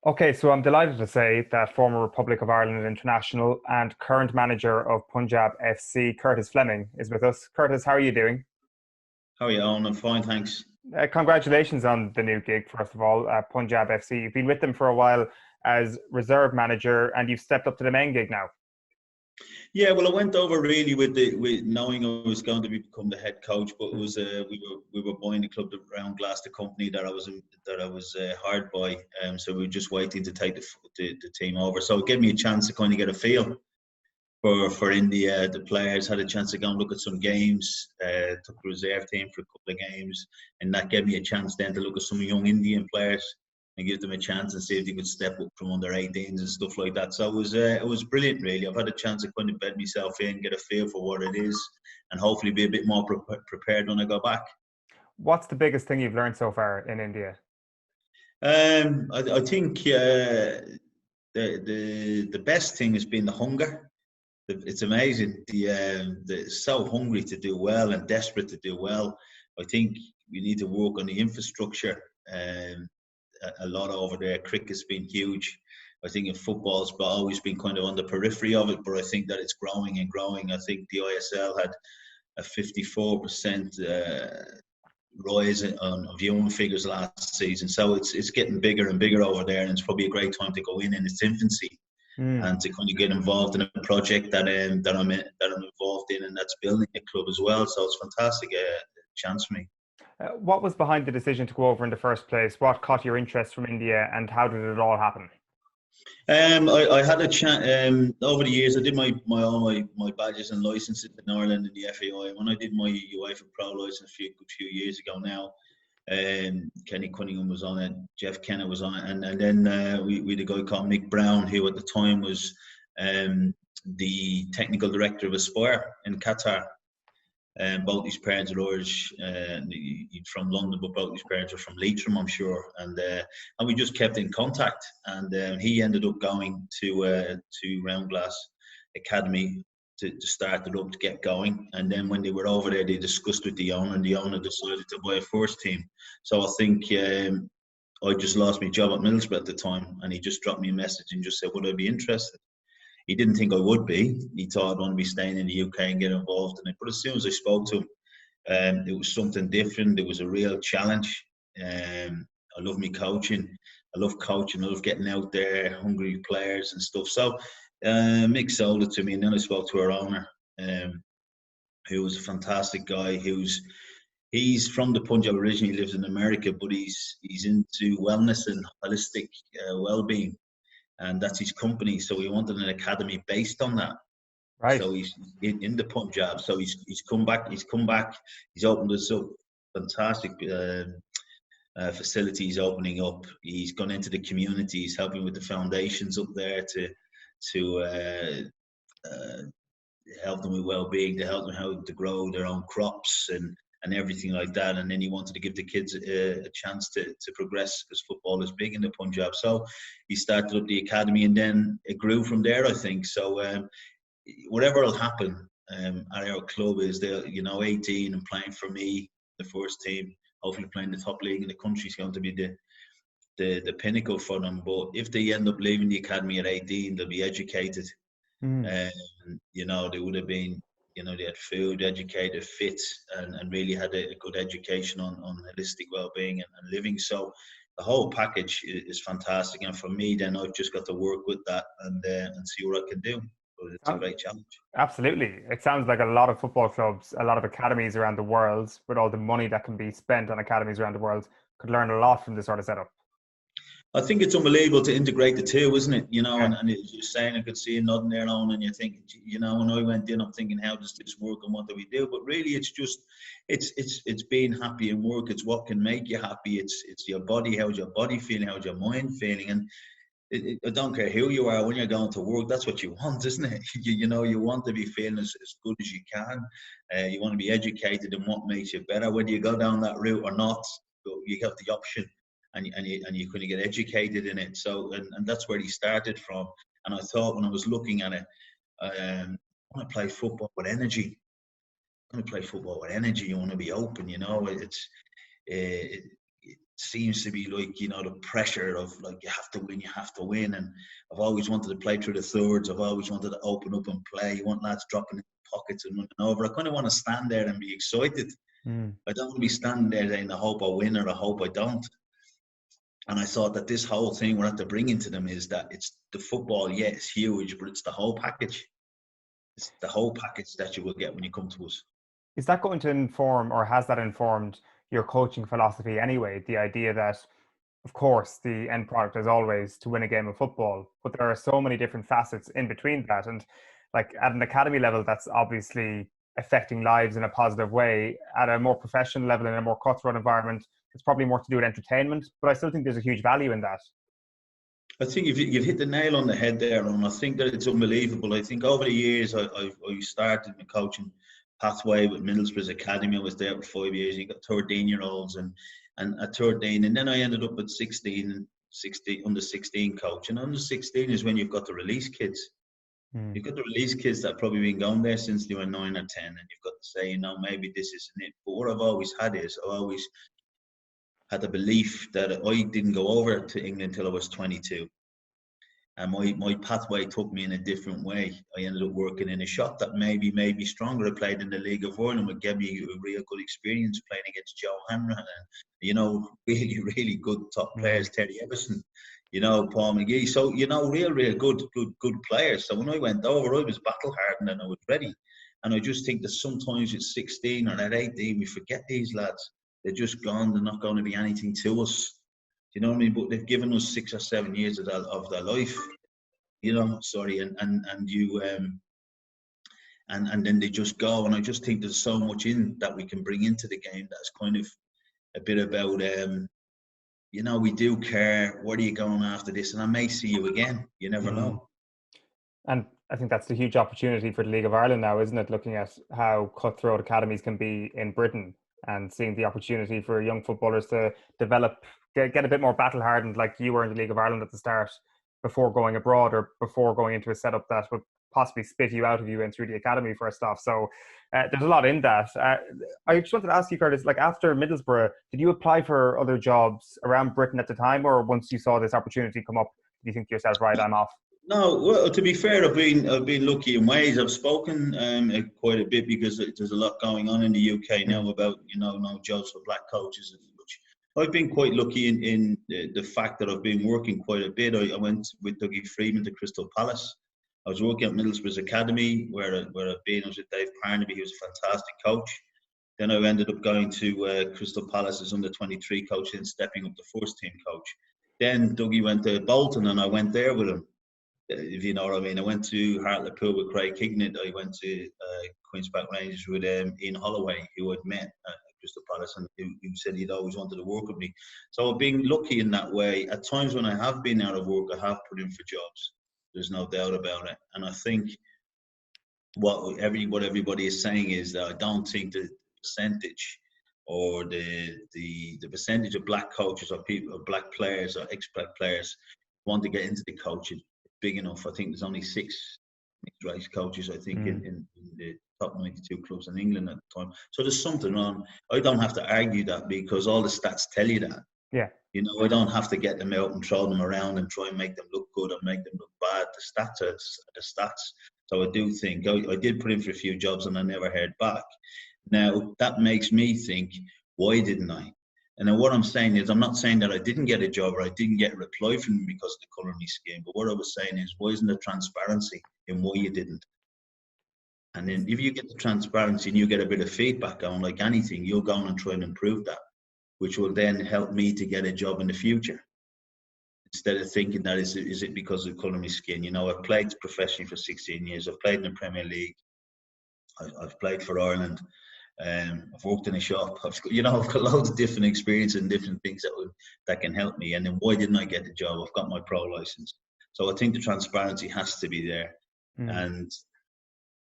Okay, so I'm delighted to say that former Republic of Ireland international and current manager of Punjab FC, Curtis Fleming, is with us. Curtis, how are you doing? How are you, Owen? I'm fine, thanks. Congratulations on the new gig, first of all, Punjab FC. You've been with them for a while as reserve manager, and you've stepped up to the main gig now. Yeah, well, I went over really with knowing I was going to become the head coach, but it was we were buying the club around Glass, the company that I was hired by, so we were just waiting to take the team over. So it gave me a chance to kind of get a feel for India. The players had a chance to go and look at some games. Took the reserve team for a couple of games, and that gave me a chance then to look at some young Indian players and give them a chance and see if they could step up from under 18s and stuff like that. So it was brilliant, really. I've had a chance to kind of bed myself in, get a feel for what it is, and hopefully be a bit more prepared when I go back. What's the biggest thing you've learned so far in India? I think the best thing has been the hunger. It's amazing. They're so hungry to do well and desperate to do well. I think we need to work on the infrastructure. A lot over there. Cricket's been huge. I think in football's always been kind of on the periphery of it, but I think that it's growing and growing. I think the ISL had a 54% rise on viewing figures last season, so it's getting bigger and bigger over there, and it's probably a great time to go in its infancy Mm. and to kind of get involved in a project that I'm involved in, and that's building a club as well. So it's fantastic chance for me. What was behind the decision to go over in the first place? What caught your interest from India, and how did it all happen? I had a chat over the years. I did all my badges and licenses in Ireland in the FAI. When I did my UEFA Pro license a few years ago now, Kenny Cunningham was on it, Jeff Kenna was on it, and then we had a guy called Mick Brown, who at the time was the technical director of Aspire in Qatar. Both his parents are Irish, he's from London, but both his parents are from Leitrim, I'm sure. And we just kept in contact. And he ended up going to Round Glass Academy to start it up to get going. And then when they were over there, they discussed with the owner, and the owner decided to buy a first team. So I think I just lost my job at Middlesbrough at the time, and he just dropped me a message and just said, would I be interested? He didn't think I would be. He thought I'd want to be staying in the UK and get involved in it. But as soon as I spoke to him, it was something different. It was a real challenge. I love me coaching. I love coaching. I love getting out there, hungry players and stuff. So Mick sold it to me, and then I spoke to our owner, who was a fantastic guy. He's from the Punjab originally, lives in America, but he's into wellness and holistic well-being, and that's his company. So he wanted an academy based on that. Right. So he's in the Punjab. So he's come back. He's opened us up fantastic facilities opening up. He's gone into the community. He's helping with the foundations up there to help them with well-being, to help them how to grow their own crops and everything like that. And then he wanted to give the kids a chance to progress, because football is big in the Punjab. So he started up the academy, and then it grew from there, I think. So whatever will happen at our club is they'll, 18 and playing for me, the first team, hopefully playing the top league in the country is going to be the pinnacle for them. But if they end up leaving the academy at 18, they'll be educated. Mm. They would have been, they had food, educated, fit, and really had a good education on holistic well-being and living. So the whole package is fantastic. And for me, then I've just got to work with that and see what I can do. But it's a great challenge. Absolutely. It sounds like a lot of football clubs, a lot of academies around the world, with all the money that can be spent on academies around the world, could learn a lot from this sort of setup. I think it's unbelievable to integrate the two, isn't it? Yeah. And as you're saying, I could see you nodding there on, and you're thinking, when I went in, I'm thinking, how does this work and what do we do? But really, it's just, it's being happy in work. It's what can make you happy. It's your body. How's your body feeling? How's your mind feeling? And I don't care who you are, when you're going to work, that's what you want, isn't it? You want to be feeling as good as you can. You want to be educated in what makes you better. Whether you go down that route or not, you have the option. And you couldn't get educated in it. So and that's where he started from. And I thought, when I was looking at it, I want to play football with energy. I want to play football with energy. You want to be open. It's seems to be like, you know, the pressure of like, you have to win. And I've always wanted to play through the thirds. I've always wanted to open up and play. You want lads dropping in pockets and running over. I kind of want to stand there and be excited. I don't want to be standing there saying, I hope I win or I hope I don't. And I thought that this whole thing we're at to bring into them is that it's the football, yeah, it's huge, but it's the whole package. It's the whole package that you will get when you come to us. Is that going to inform, or has that informed your coaching philosophy anyway? The idea that, of course, the end product is always to win a game of football, but there are so many different facets in between that. And like at an academy level, that's obviously affecting lives in a positive way. At a more professional level, in a more cutthroat environment, it's probably more to do with entertainment, but I still think there's a huge value in that. I think you've hit the nail on the head there, and I think that it's unbelievable. I think over the years, I started my coaching pathway with Middlesbrough's Academy. I was there for 5 years. You got 13-year-olds and at 13, and then I ended up at 16, under 16 coach. And under 16 is when you've got the release kids. You've got the release kids that have probably been going there since they were 9 or 10, and you've got to say, you know, maybe this isn't it. But what I've always had is I always had the belief that I didn't go over to England until I was 22. And my pathway took me in a different way. I ended up working in a shop that maybe made me stronger. I played in the League of Ireland, which gave me a real good experience playing against Joe Hanrahan and, you know, really, really good top players, Terry Everson, you know, Paul McGee. So, you know, real good players. So when I went over, I was battle hardened and I was ready. And I just think that sometimes at 16 or at 18, we forget these lads. They're just gone. They're not going to be anything to us. You know what I mean? But they've given us 6 or 7 years of their life, you know. Sorry, and then they just go. And I just think there's so much in that we can bring into the game that's kind of a bit about, you know, we do care. What are you going after this? And I may see you again. You never know. And I think that's the huge opportunity for the League of Ireland now, isn't it? Looking at how cutthroat academies can be in Britain and seeing the opportunity for young footballers to develop, get a bit more battle hardened like you were in the League of Ireland at the start before going abroad or before going into a setup that would possibly spit you out if you went through the academy first off. So there's a lot in that. I just wanted to ask you, Curtis, like after Middlesbrough, did you apply for other jobs around Britain at the time, or once you saw this opportunity come up, did you think to yourself, right, I'm off? No, well, to be fair, I've been lucky in ways. I've spoken quite a bit because there's a lot going on in the UK now about, you know, no jobs for black coaches and such. I've been quite lucky in the fact that I've been working quite a bit. I went with Dougie Freedman to Crystal Palace. I was working at Middlesbrough's Academy where I've been. I was with Dave Parnaby. He was a fantastic coach. Then I ended up going to Crystal Palace as under 23 coach and stepping up to first team coach. Then Dougie went to Bolton and I went there with him. If you know what I mean. I went to Hartlepool with Craig Hignett. I went to Queen's Park Rangers with Ian Holloway, who I'd met at Crystal Palace, and who said he'd always wanted to work with me. So I've been lucky in that way. At times when I have been out of work, I have put in for jobs. There's no doubt about it. And I think what everybody is saying is that I don't think the percentage or the percentage of black coaches or people, or black players or ex-black players want to get into the coaching big enough. I think there's only 6 mixed race coaches, I think, in the top 92 clubs in England at the time. So there's something wrong. I don't have to argue that because all the stats tell you that. Yeah. You know, I don't have to get them out and throw them around and try and make them look good or make them look bad. The stats are the stats. So I do think I did put in for a few jobs and I never heard back. Now, that makes me think, why didn't I? And then what I'm saying is, I'm not saying that I didn't get a job or I didn't get a reply from them because of the colour of my skin. But what I was saying is, why isn't there transparency in why you didn't? And then if you get the transparency and you get a bit of feedback on like anything, you'll go on and try and improve that, which will then help me to get a job in the future. Instead of thinking that is it because of the colour of my skin? You know, I've played professionally for 16 years. I've played in the Premier League. I've played for Ireland. I've worked in a shop. I've got loads of different experience and different things that can help me. And then why didn't I get the job? I've got my pro license. So I think the transparency has to be there. And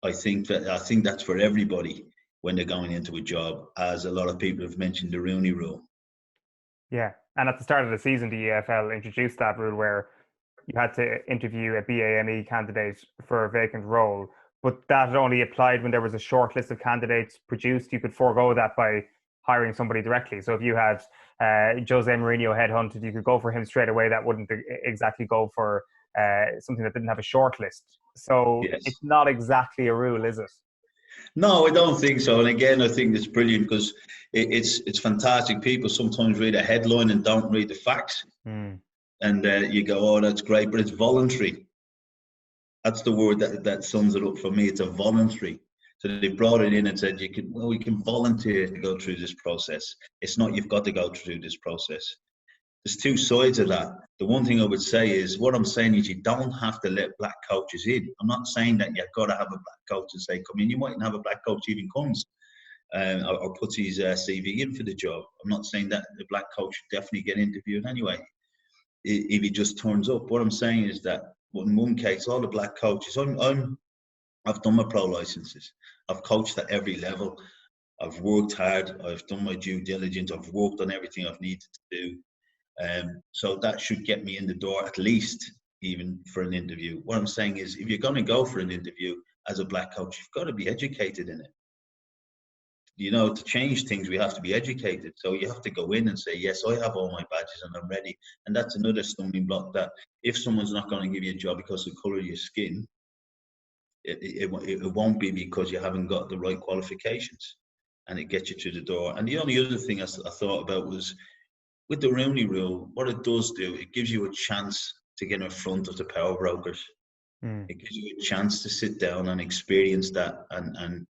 I think that's for everybody when they're going into a job, as a lot of people have mentioned the Rooney Rule. Yeah. And at the start of the season, the EFL introduced that rule where you had to interview a BAME candidate for a vacant role. But that only applied when there was a short list of candidates produced. You could forego that by hiring somebody directly. So if you had Jose Mourinho headhunted, you could go for him straight away. That wouldn't exactly go for something that didn't have a short list. So Yes. it's not exactly a rule, is it? No, I don't think so. And again, I think it's brilliant because it's fantastic. People sometimes read a headline and don't read the facts. And you go, oh, that's great, but it's voluntary. That's the word that sums it up for me. It's a voluntary. So they brought it in and said, we can volunteer to go through this process. It's not you've got to go through this process. There's two sides of that. The one thing I would say is, what I'm saying is you don't have to let black coaches in. I'm not saying that you've got to have a black coach and say, come in. You mightn't have a black coach even comes or puts his CV in for the job. I'm not saying that the black coach should definitely get interviewed anyway if he just turns up. What I'm saying is that in one case, all the black coaches, I've done my pro licenses. I've coached at every level. I've worked hard. I've done my due diligence. I've worked on everything I've needed to do. So that should get me in the door at least even for an interview. What I'm saying is if you're going to go for an interview as a black coach, you've got to be educated in it. You know, to change things, we have to be educated. So you have to go in and say, yes, I have all my badges and I'm ready. And that's another stumbling block, that if someone's not going to give you a job because of the colour of your skin, it won't be because you haven't got the right qualifications, and it gets you through the door. And the only other thing I thought about was with the Rooney Rule, what it does do, it gives you a chance to get in front of the power brokers. It gives you a chance to sit down and experience that and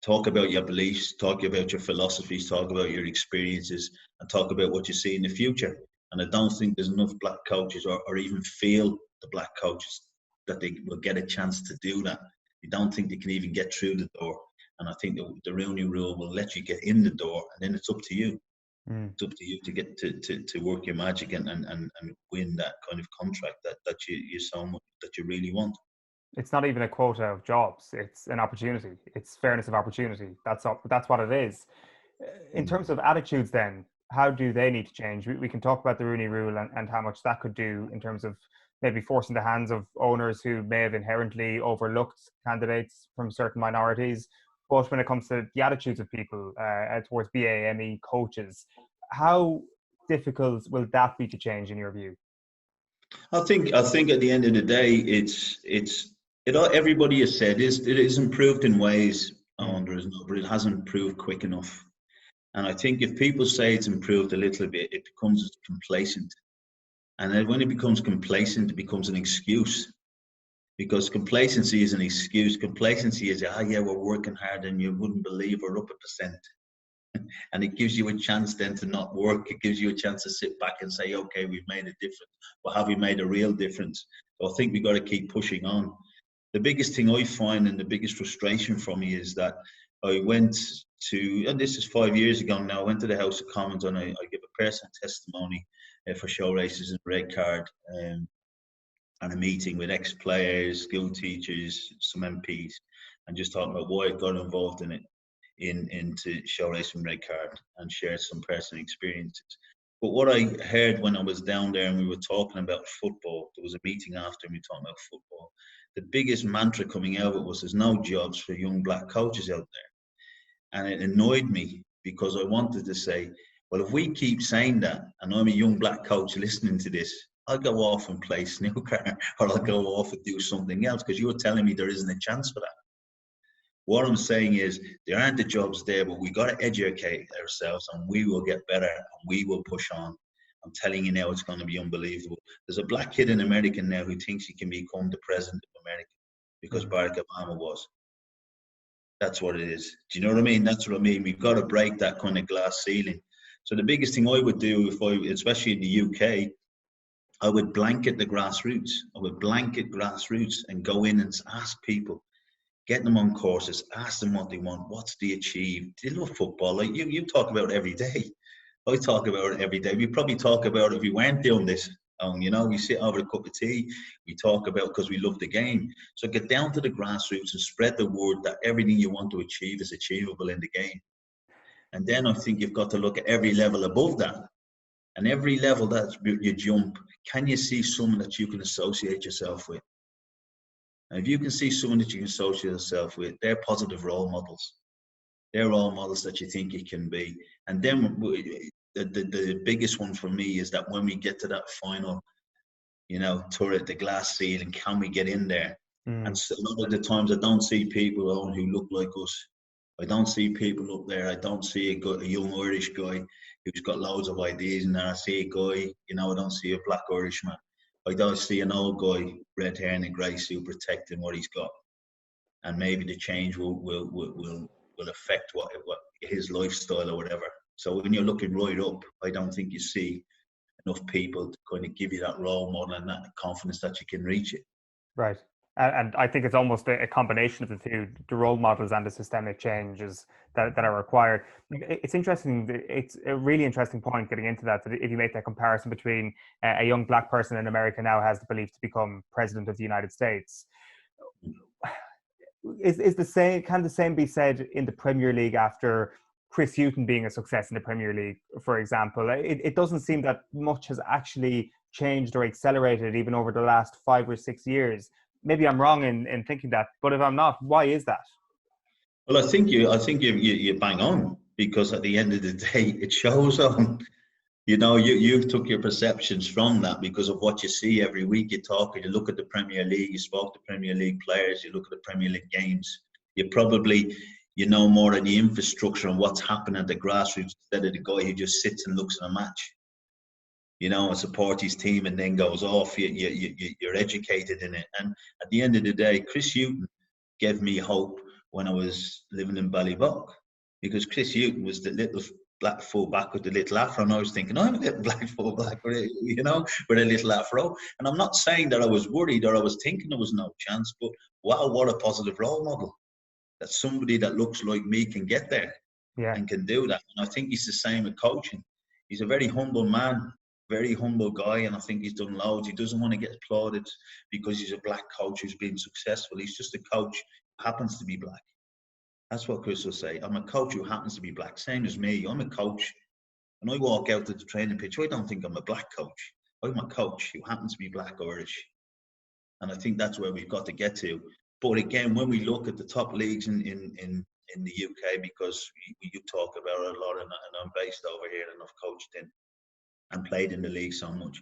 talk about your beliefs, talk about your philosophies, talk about your experiences, and talk about what you see in the future. And I don't think there's enough black coaches or even feel the black coaches that they will get a chance to do that. They don't think they can even get through the door. And I think the Rooney Rule will let you get in the door, and then it's up to you. It's up to you to get to work your magic and win that kind of contract that you so much that you really want. It's not even a quota of jobs. It's an opportunity. It's fairness of opportunity. That's what it is. In terms of attitudes then, how do they need to change? We can talk about the Rooney Rule and how much that could do in terms of maybe forcing the hands of owners who may have inherently overlooked candidates from certain minorities. But when it comes to the attitudes of people towards BAME coaches, how difficult will that be to change in your view? I think at the end of the day, everybody has said it is improved in ways, but it hasn't improved quick enough. And I think if people say it's improved a little bit, it becomes complacent. And then when it becomes complacent, it becomes an excuse. Because complacency is an excuse. Complacency is, yeah, we're working hard and you wouldn't believe we're up 1%. And it gives you a chance then to not work. It gives you a chance to sit back and say, okay, we've made a difference. But have we made a real difference? So I think we've got to keep pushing on. The biggest thing I find and the biggest frustration for me is that I went to, and this is 5 years ago now, I went to the House of Commons and I give a personal testimony for show races and red card and a meeting with ex-players, school teachers, some MPs, and just talking about why I got involved in it, into show racing red card, and share some personal experiences. But what I heard when I was down there and we were talking about football, there was a meeting after and we were talking about football. The biggest mantra coming out of it was there's no jobs for young black coaches out there. And it annoyed me because I wanted to say, well, if we keep saying that, and I'm a young black coach listening to this, I'll go off and play snooker or I'll go off and do something else because you're telling me there isn't a chance for that. What I'm saying is there aren't the jobs there, but we got to educate ourselves and we will get better and we will push on. I'm telling you now, it's going to be unbelievable. There's a black kid in America now who thinks he can become the president of America because Barack Obama was. That's what it is. Do you know what I mean? That's what I mean. We've got to break that kind of glass ceiling. So the biggest thing I would do, especially in the UK, I would blanket the grassroots. I would blanket grassroots and go in and ask people, get them on courses, ask them what they want, what's they achieve. They love football. Like you talk about it every day. I talk about it every day. We probably talk about it if we weren't doing this. We sit over a cup of tea, we talk about because we love the game. So get down to the grassroots and spread the word that everything you want to achieve is achievable in the game. And then I think you've got to look at every level above that. And every level that you jump, can you see someone that you can associate yourself with? And if you can see someone that you can associate yourself with, they're positive role models. They're role models that you think it can be. And then the biggest one for me is that when we get to that final, turret, the glass ceiling, can we get in there? And so a lot of the times I don't see people who look like us. I don't see people up there. I don't see a young Irish guy who's got loads of ideas in there. I see a guy, I don't see a black Irishman. I don't see an old guy, red hair and a grey suit, protecting what he's got. And maybe the change will affect what his lifestyle or whatever. So when you're looking right up, I don't think you see enough people to kind of give you that role model and that confidence that you can reach it. Right. And I think it's almost a combination of the two, the role models and the systemic changes that are required. It's interesting. It's a really interesting point getting into that if you make that comparison between a young black person in America now has the belief to become president of the United States. Is the same, can the same be said in the Premier League after Chris Hughton being a success in the Premier League, for example? It doesn't seem that much has actually changed or accelerated even over the last 5 or 6 years. Maybe I'm wrong in thinking that, but if I'm not, why is that? Well, I think you bang on, because at the end of the day, it shows on. You've took your perceptions from that because of what you see every week. You look at the Premier League, you spoke to Premier League players, you look at the Premier League games. You probably, more of the infrastructure and what's happening at the grassroots instead of the guy who just sits and looks at a match, and supports his team and then goes off. You're educated in it. And at the end of the day, Chris Hughton gave me hope when I was living in Ballybock, because Chris Hughton was the little black fullback with the little afro, and I was thinking, I'm a little black fullback with a little afro. And I'm not saying that I was worried or I was thinking there was no chance, but wow, what a positive role model, that somebody that looks like me can get there and can do that. And I think he's the same with coaching. He's a very humble man, very humble guy, and I think he's done loads. He doesn't want to get applauded because he's a black coach who's been successful. He's just a coach who happens to be black. That's what Chris will say. I'm a coach who happens to be black, same as me. I'm a coach. When I walk out to the training pitch, I don't think I'm a black coach. I'm a coach who happens to be black Irish. And I think that's where we've got to get to. But again, when we look at the top leagues in the UK, because you talk about it a lot, and I'm based over here and I've coached in and played in the league so much,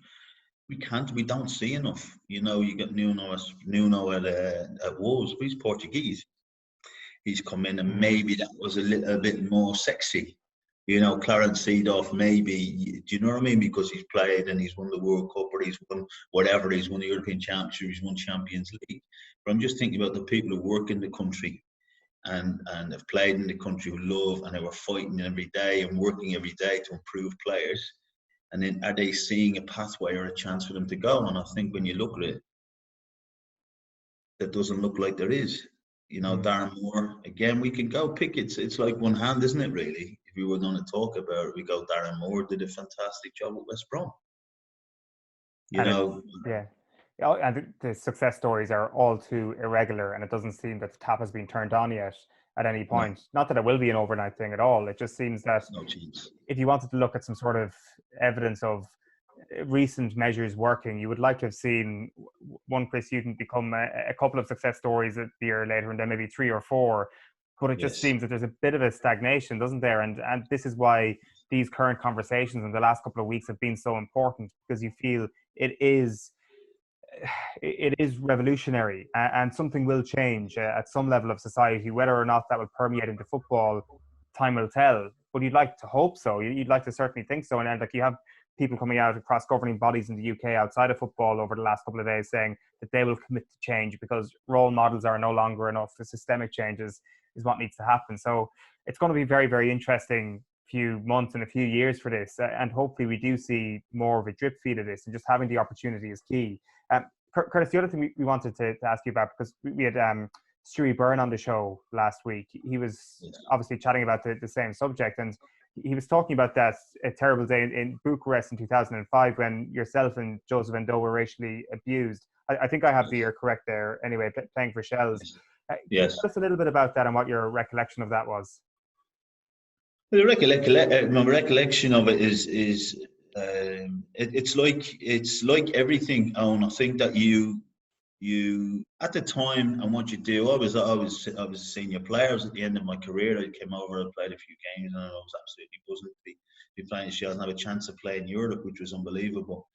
we don't see enough. You got Nuno at Wolves, but he's Portuguese. He's come in, and maybe that was a little bit more sexy. Clarence Seedorf, maybe, do you know what I mean? Because he's played and he's won the World Cup, or he's won whatever, he's won the European Championship, he's won Champions League. But I'm just thinking about the people who work in the country and have played in the country, who love and who are fighting every day and working every day to improve players. And then are they seeing a pathway or a chance for them to go? And I think when you look at it, that doesn't look like there is. Darren Moore, again, we can go pick it. It's like one hand, isn't it, really? If we were going to talk about it, we go, Darren Moore did a fantastic job at West Brom. Yeah. And the success stories are all too irregular, and it doesn't seem that the tap has been turned on yet at any point. No. Not that it will be an overnight thing at all. It just seems that if you wanted to look at some sort of evidence of recent measures working, you would like to have seen one Chris Hughton become a couple of success stories a year later, and then maybe 3 or 4. But it just seems that there's a bit of a stagnation, doesn't there? And this is why these current conversations in the last couple of weeks have been so important, because you feel it is revolutionary, and something will change at some level of society. Whether or not that will permeate into football, time will tell. But you'd like to hope so. You'd like to certainly think so. And like, you have people coming out across governing bodies in the UK outside of football over the last couple of days saying that they will commit to change because role models are no longer enough. The systemic changes is what needs to happen. So it's going to be very, very interesting few months and a few years for this. And hopefully we do see more of a drip feed of this, and just having the opportunity is key. Curtis, the other thing we wanted to ask you about, because we had Stewie Byrne on the show last week. He was obviously chatting about the same subject, and he was talking about that a terrible day in Bucharest in 2005 when yourself and Joseph Endo were racially abused. I think I have the year correct there anyway, playing for Shells. Yes. Tell us a little bit about that and what your recollection of that was. My recollection of it is it's like everything, Owen. I think that you you at the time and what you do. I was a senior player. I was at the end of my career. I came over and played a few games, and I was absolutely buzzing to be playing Shield and have a chance to play in Europe, which was unbelievable.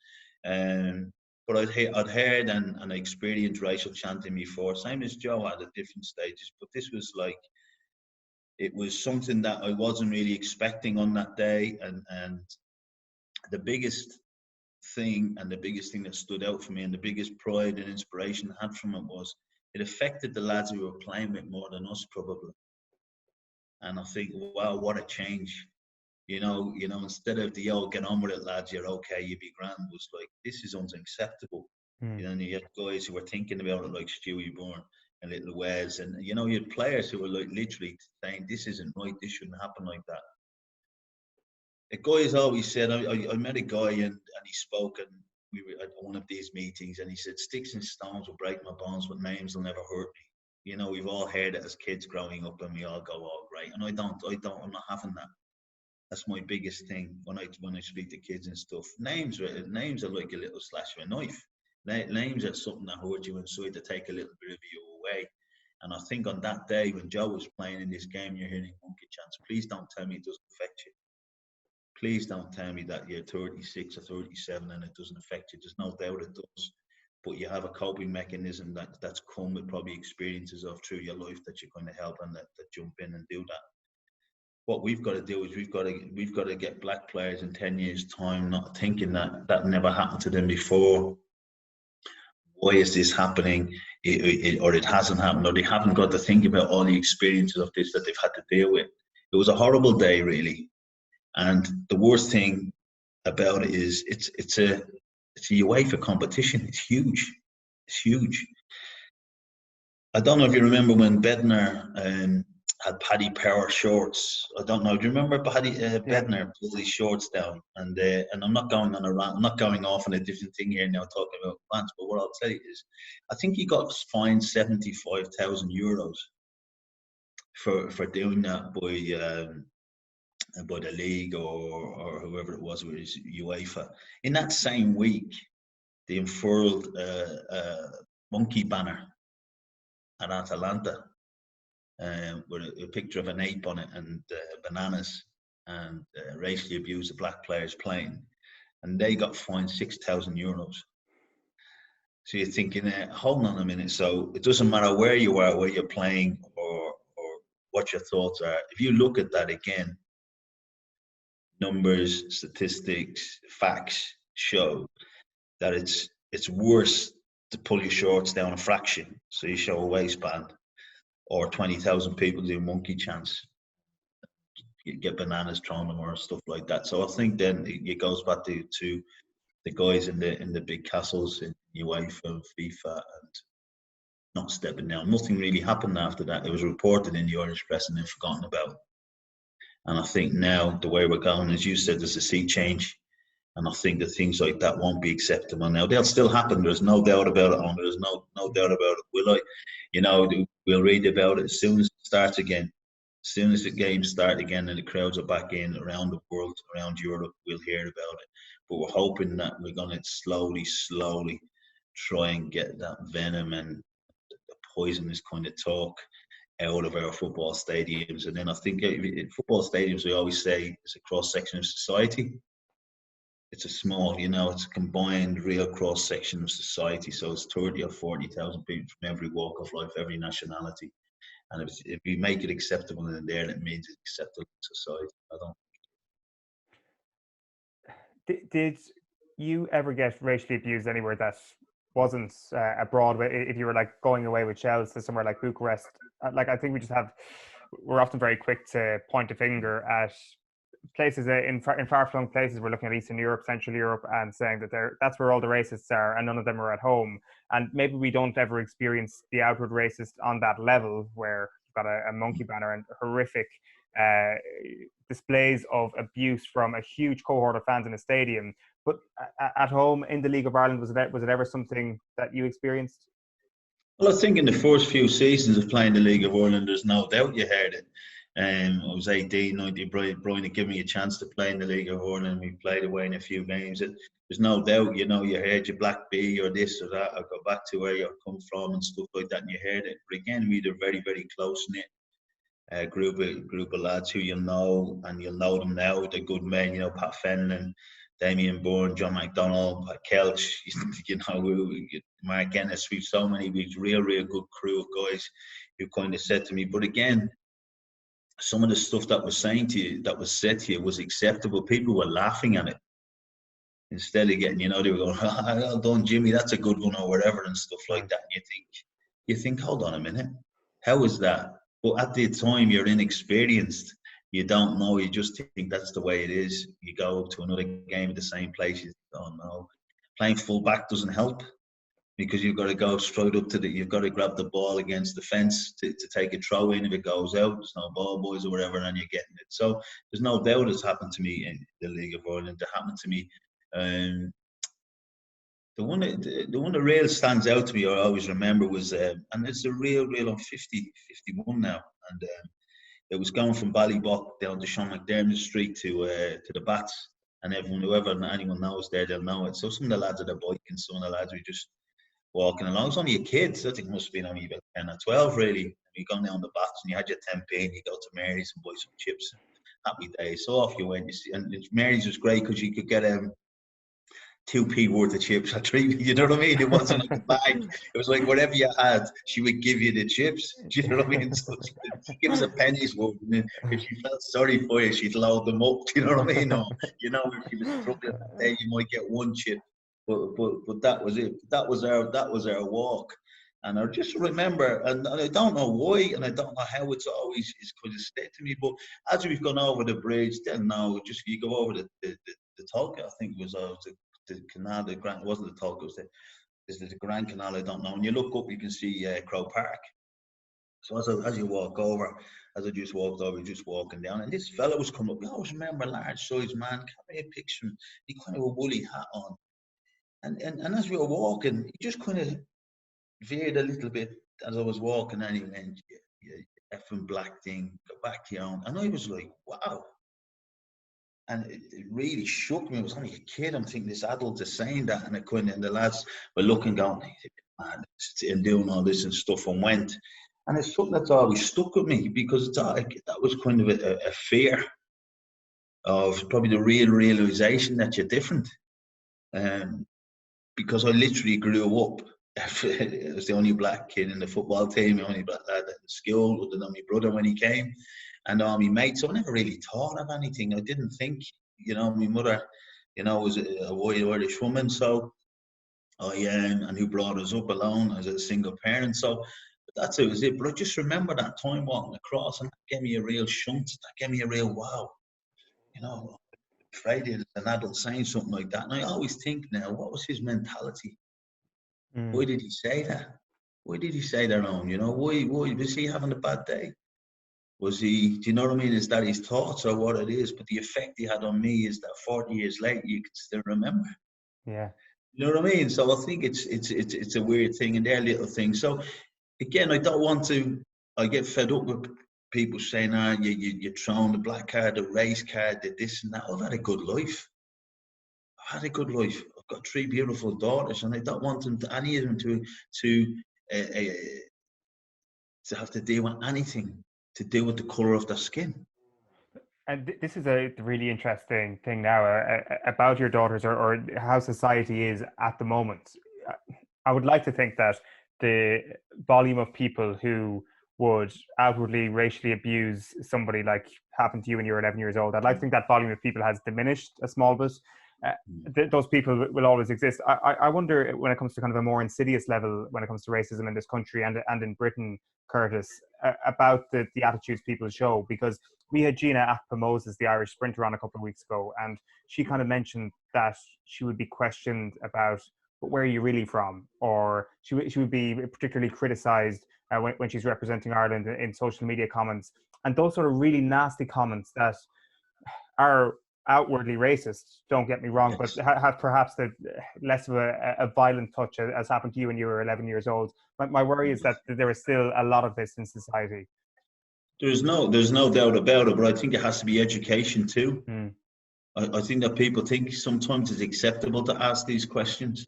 But I'd heard and experienced racial chanting before, same as Joe had at different stages. But this was like, it was something that I wasn't really expecting on that day. And the biggest thing that stood out for me, and the biggest pride and inspiration I had from it, was it affected the lads we were playing with more than us probably. And I think, wow, what a change. You know, instead of the old get on with it, lads, you're okay, you be grand, was like, this is unacceptable. You know, and you had guys who were thinking about it like Stewie Byrne and Little Wes, and you know, you had players who were like literally saying, this isn't right, this shouldn't happen like that. A guy has always said, I met a guy and he spoke, and we were at one of these meetings, and he said, sticks and stones will break my bones, but names will never hurt me. You know, we've all heard it as kids growing up, and we all go, oh, great. And I'm not having that. That's my biggest thing when I speak to kids and stuff. Names are like a little slash of a knife. Names are something that hurt you inside, to take a little bit of you away. And I think on that day when Joe was playing in this game, you're hearing monkey chants. Please don't tell me it doesn't affect you. Please don't tell me that you're 36 or 37 and it doesn't affect you. There's no doubt it does. But you have a coping mechanism that's come with probably experiences of through your life that you're going to help and that jump in and do that. What we've got to do is we've got to get black players in 10 years' time not thinking that never happened to them before. Why is this happening? Or it hasn't happened, or they haven't got to think about all the experiences of this that they've had to deal with. It was a horrible day, really. And the worst thing about it is it's a UEFA competition. It's huge. It's huge. I don't know if you remember when Bednar had Paddy Power shorts. I don't know. Do you remember Bednar pulled his shorts down? And I'm not going on a rant. I'm not going off on a different thing here now, talking about rants. But what I'll tell you is, I think he got fined €75,000 for doing that by the league or whoever it was, with his UEFA. In that same week, they unfurled a monkey banner at Atalanta. With a picture of an ape on it and bananas, and racially abused the black players playing, and they got fined €6,000. So you're thinking, hold on a minute. So it doesn't matter where you are, where you're playing, or what your thoughts are. If you look at that again, numbers, statistics, facts show that it's worse to pull your shorts down a fraction, so you show a waistband, or 20,000 people do monkey chants, you get bananas thrown them or stuff like that. So I think then it goes back to the guys in the big castles in UEFA and FIFA and not stepping down. Nothing really happened after that. It was reported in the Irish press and then forgotten about. And I think now the way we're going, as you said, there's a sea change. And I think that things like that won't be acceptable now. They'll still happen. There's no doubt about it. There's no doubt about it. Will I? You know, we'll read about it as soon as it starts again. As soon as the games start again and the crowds are back in around the world, around Europe, we'll hear about it. But we're hoping that we're going to slowly try and get that venom and the poisonous kind of talk out of our football stadiums. And then I think in football stadiums, we always say it's a cross-section of society. It's a small, it's a combined real cross-section of society. So it's 30 or 40,000 people from every walk of life, every nationality. And if we make it acceptable in there, that means it's acceptable in society. Did you ever get racially abused anywhere that wasn't abroad? If you were like going away with Chelsea to somewhere like Bucharest, like I think we're often very quick to point a finger at places in far-flung places. We're looking at Eastern Europe, Central Europe, and saying that that's where all the racists are, and none of them are at home. And maybe we don't ever experience the outward racist on that level, where you've got a monkey banner and horrific displays of abuse from a huge cohort of fans in a stadium. But at home in the League of Ireland, was it ever something that you experienced? Well, I think in the first few seasons of playing the League of Ireland, there's no doubt you heard it. I was 18, 19. Brian had given me a chance to play in the League of Ireland. We played away in a few games. There's no doubt, you heard your Black B or this or that. I go back to where you come from and stuff like that, and you heard it. But again, we had a very, very close knit group of lads who you'll know, and you'll know them now. They're good men, Pat Fenlon, Damien Bourne, John McDonnell, Pat Kelch, Mark Ennis. We've so many, we've real good crew of guys who kind of said to me, but again, some of the stuff that was said to you was acceptable. People were laughing at it instead of getting, they were going, "Well done, Jimmy, that's a good one," or whatever and stuff like that. And you think, hold on a minute, how is that? But at the time, you're inexperienced. You don't know. You just think that's the way it is. You go to another game at the same place. You don't know. Playing full back doesn't help, because you've got to go straight up to you've got to grab the ball against the fence to take a throw in. If it goes out, there's no ball boys or whatever, and you're getting it. So there's no doubt it's happened to me in the League of Ireland. It happened to me. The one that really stands out to me, I always remember, was, and it's a real, I'm 51 now, and it was going from Ballybock down to Sean McDermott Street to the Bats, and anyone knows there, they'll know it. So some of the lads are biking, some of the lads were just walking along. I was only a kid, so I think it must have been only about 10 or 12, really. And you go down the Bats and you had your 10p and you go to Mary's and buy some chips. Happy days. So off you went. And Mary's was great because you could get 2p worth of chips or 3, you know what I mean? It wasn't like a bag. It was like whatever you had, she would give you the chips. Do you know what I mean? So she'd give us a penny's worth. And then if she felt sorry for you, she'd load them up. Do you know what I mean? Or, if she was struggling that day, you might get one chip. But that was it. That was our walk. And I just remember, and I don't know why, and I don't know how it's kind of stayed to me. But as we've gone over the bridge, then now just you go over the Tolka, I think it was the canal, the Grand. It wasn't the Tolka, it was the Grand Canal. I don't know. And you look up, you can see Crow Park. So as you walk over, as I just walked over, just walking down, and this fella was coming up. I always remember a large-sized man, carrying a picture. He kind of a woolly hat on. And as we were walking, he just kind of veered a little bit as I was walking, and he went, "You effing black thing, go back to your own." And I was like, wow. And it really shook me. I was only a kid. I'm thinking this adult is saying that, and the lads were looking, going, "Man," and doing all this and stuff, and went. And it's something that's always stuck with me, because that was kind of a fear of probably the realization that you're different. Because I literally grew up. I was the only black kid in the football team, the only black lad in school, other than my brother when he came, and all my mates. So I never really thought of anything. I didn't think, my mother, was a white Irish woman, so and who brought us up alone as a single parent. So that's it was it. But I just remember that time walking across, and that gave me a real shunt. That gave me a real wow. Afraid of an adult saying something like that. And I always think now, what was his mentality? Why did he say that? Why did he say that on? Why was he having a bad day? Was he, do you know what I mean? Is that his thoughts or what it is? But the effect he had on me is that 40 years later, you can still remember. Yeah. You know what I mean? So I think it's a weird thing, and they're little things. So again, I get fed up with people saying, you're throwing the black card, the race card, the this and that. I've had a good life. I've got 3 beautiful daughters, and I don't want any of them to have to deal with anything to do with the color of their skin. And this is a really interesting thing now about your daughters, or how society is at the moment. I would like to think that the volume of people who would outwardly racially abuse somebody, like happened to you when you were 11 years old, I'd like to think that volume of people has diminished a small bit. Those people will always exist. I wonder, when it comes to kind of a more insidious level, when it comes to racism in this country and in Britain, Curtis, about the attitudes people show, because we had Gina Akpa-Moses, the Irish sprinter, on a couple of weeks ago, and she kind of mentioned that she would be questioned about, but where are you really from? Or she would be particularly criticised when she's representing Ireland in social media comments. And those sort of really nasty comments that are outwardly racist, don't get me wrong, yes, but have perhaps the less of a violent touch, as happened to you when you were 11 years old. My worry is that there is still a lot of this in society. There's no doubt about it, but I think it has to be education too. Mm. I think that people think sometimes it's acceptable to ask these questions.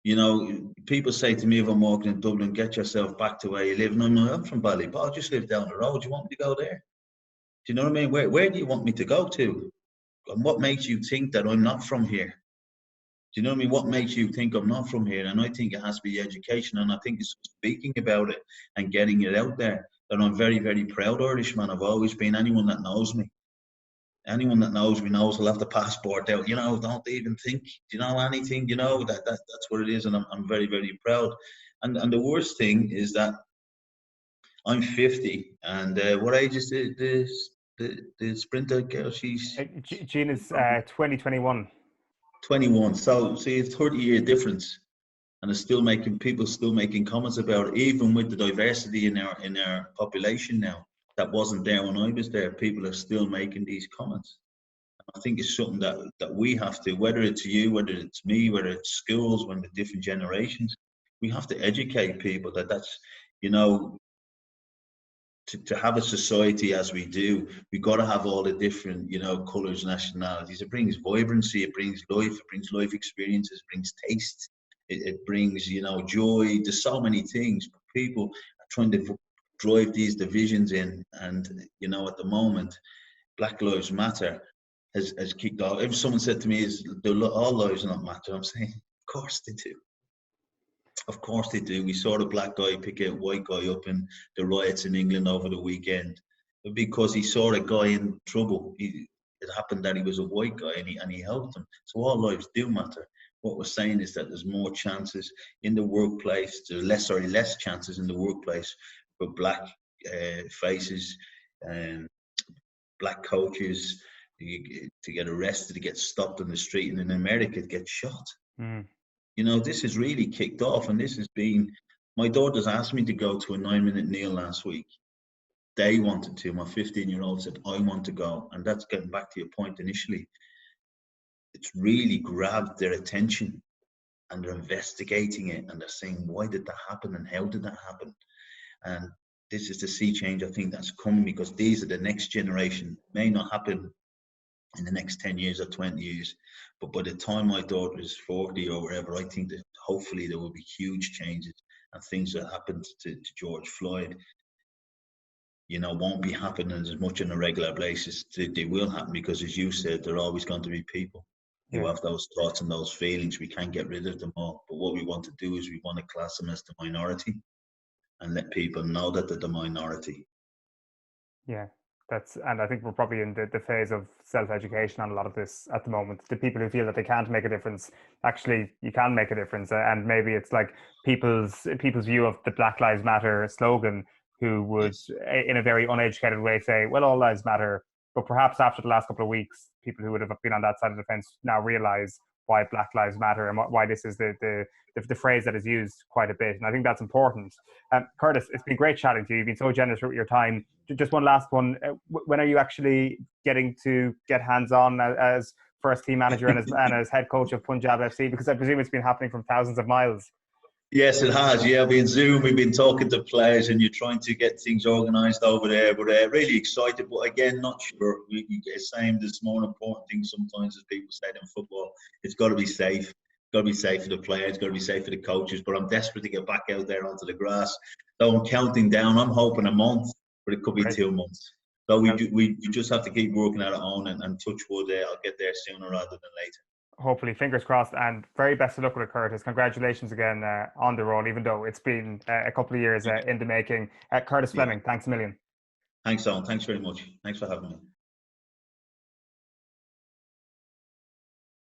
You know, people say to me if I'm walking in Dublin, get yourself back to where you live. And I'm like, I'm from Ballyball, I just live down the road. Do you want me to go there? Do you know what I mean? Where do you want me to go to? And what makes you think that I'm not from here? Do you know what I mean? What makes you think I'm not from here? And I think it has to be education. And I think it's speaking about it and getting it out there. And I'm very, very proud Irishman. I've always been. Anyone that knows me knows I'll have the passport out. You know, don't even think. Do you know anything? You know that's what it is, and I'm very, very proud. And the worst thing is that I'm 50, and what age is the sprinter girl? She's Jean is 2021. 21. So see, it's 30-year difference, and it's still making comments about it, even with the diversity in our population now that wasn't there when I was there. People are still making these comments. I think it's something that we have to, whether it's you, whether it's me, whether it's schools, when the different generations, we have to educate people that's, you know, to have a society as we do, we got to have all the different, you know, colors, nationalities. It brings vibrancy, it brings life experiences, it brings taste, it brings, you know, joy. There's so many things, but people are trying to drive these divisions in, and you know, at the moment, Black Lives Matter has kicked off. If someone said to me, "Is all lives not matter?" I'm saying, of course they do. Of course they do. We saw the black guy pick a white guy up in the riots in England over the weekend because he saw a guy in trouble. It happened that he was a white guy and he helped him. So all lives do matter. What we're saying is that there's more chances in the workplace. There's less chances in the workplace for black faces and black coaches to get arrested, to get stopped on the street, and in America to get shot. Mm. You know, this has really kicked off, and this has been. My daughters asked me to go to a 9-minute kneel last week. They wanted to. My 15-year-old said, "I want to go," and that's getting back to your point initially. It's really grabbed their attention, and they're investigating it, and they're saying, "Why did that happen, and how did that happen?" And this is the sea change I think that's coming, because these are the next generation. It may not happen in the next 10 years or 20 years. But by the time my daughter is 40 or whatever, I think that hopefully there will be huge changes, and things that happened to George Floyd, you know, won't be happening as much on a regular basis. They will happen because, as you said, there are always going to be people who have those thoughts and those feelings. We can't get rid of them all. But what we want to do is we want to class them as the minority and let people know that they're the minority. Yeah, and I think we're probably in the phase of self-education on a lot of this at the moment. The people who feel that they can't make a difference, actually, you can make a difference. And maybe it's like people's view of the Black Lives Matter slogan, who would, in a very uneducated way, say, well, all lives matter. But perhaps after the last couple of weeks, people who would have been on that side of the fence now realize why Black Lives Matter and why this is the phrase that is used quite a bit. And I think that's important. Curtis, it's been great chatting to you. You've been so generous with your time. Just one last one. When are you actually getting to get hands-on as first team manager and as head coach of Punjab FC? Because I presume it's been happening from thousands of miles. Yes, it has. Yeah, we in Zoom, we've been talking to players, and you're trying to get things organised over there. But really excited, but again, not sure. You get the same. There's more important things sometimes, as people say in football. It's got to be safe. It's got to be safe for the players. It's got to be safe for the coaches. But I'm desperate to get back out there onto the grass. So I'm counting down. I'm hoping a month, but it could be 2 months. So we just have to keep working at it on and touch wood. I'll get there sooner rather than later. Hopefully, fingers crossed, and very best of luck with it, Curtis. Congratulations again on the role, even though it's been a couple of years in the making. Curtis Fleming, thanks a million. Thanks, Owen. Thanks very much. Thanks for having me.